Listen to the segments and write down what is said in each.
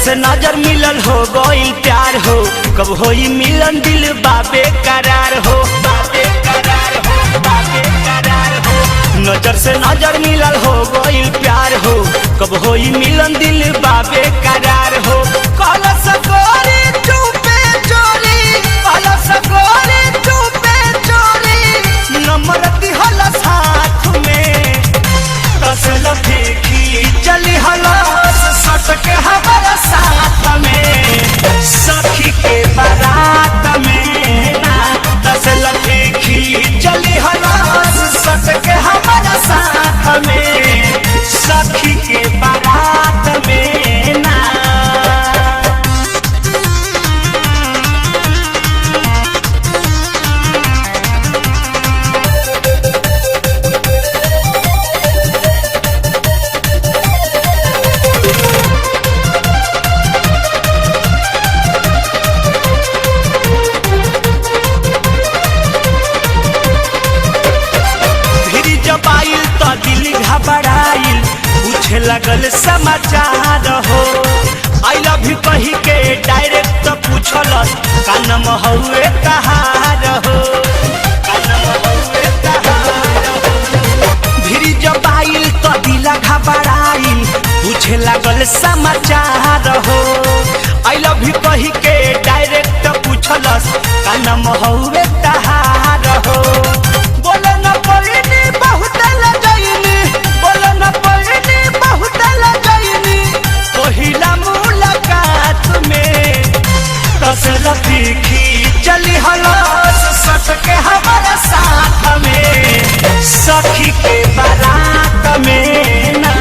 से नजर मिलल हो गइल प्यार हो, कब होई मिलन दिल बाबे करार हो, बाबे करार हो, बाबे करार हो। नजर से नजर मिलल हो गइल प्यार हो, कब होई मिलन दिल बाबे करार हो। कहला सकोरी चुपे चोरी, कहला सकोरी चुपे चोरी, नंबर दिहला साथ में तसल देखी चली हला सटक हमारा साथ में, सखी के बारात में ना तसल देखी चली हला सटक हमारा साथ में, सखी के बारात में ना। दिल घबराइल पूछे लगल समाचार हो, आई लव यू कही के डायरेक्ट पूछलस का नाम हउए तहार हो, का नाम हउए तहार हो। भिरी जब आइल तो दिल घबराइल पूछे लगल समाचार हो, आई लव यू कही के डायरेक्ट पूछलस का नाम हउए तहार हो। बोले न पड़नी बहुत पहिला मुलाकात में तसल देखी चली हलस सटके हमारा साथ में, सखी के बारात में ना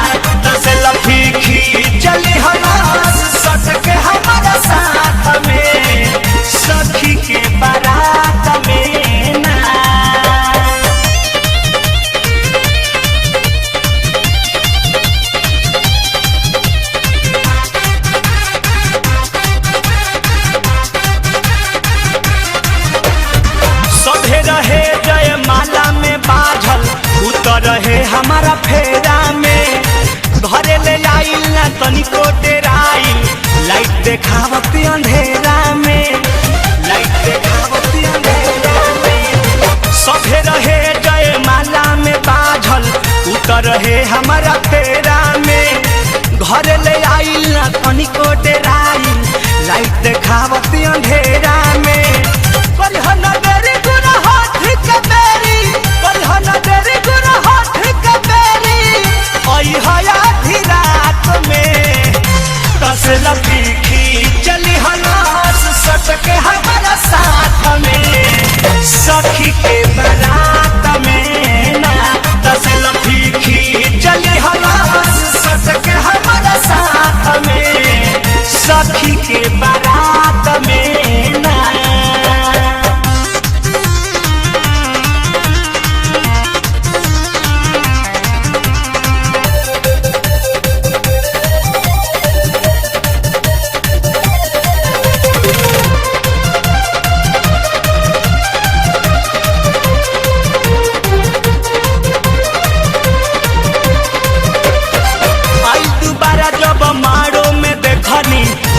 तसल देखी चली हलस सटके हमारा साथ में, सखी के बारात में ना। रहे जय माला में बाझल उतर रहे हमारा फेरा में, घरे ले आइल ना तनिको डेराइल, लाइट देखावत अंधेरा में, लाइट देखावत अंधेरा में। सभे रहे जय माला में बाझल उतर रहे हमारा फेरा में, घरे ले आइल ना तनिको डेराइल, लाइट देखावत अंधेरा में। चली हलास सटके हमारा साथ में, सखी के बारात में ना तसल फीकी चली हलास सटके हमारा साथ में, सखी के बारात में ना।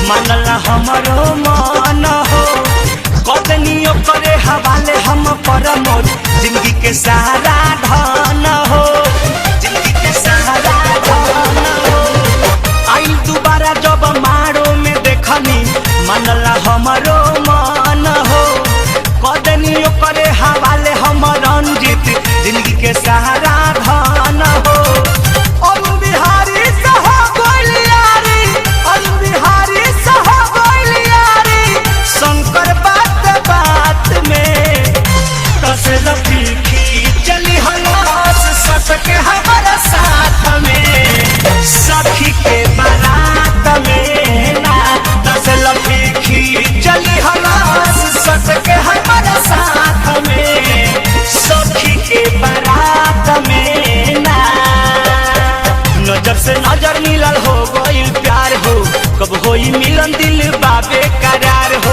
मानला हमरो मन हो, कदनी करे हवाले हम परमोद जिंदगी के सहारा धन हो, जिंदगी के सहारा धन हो। आई दोबारा जब मारो में देखनी मानला हमरो मन हो, कदनी करे हवाले हम रंजित जिंदगी के सहारा धन हो। चली हलास सटके हमारा साथ में, सखी के बारात में ना तसल देखी चली हलास सटके हमारा साथ में, सखी के बारात में ना। नजर से नजर मिलल हो गइल प्यार हो, कब होई मिलन दिल बाबे करार हो।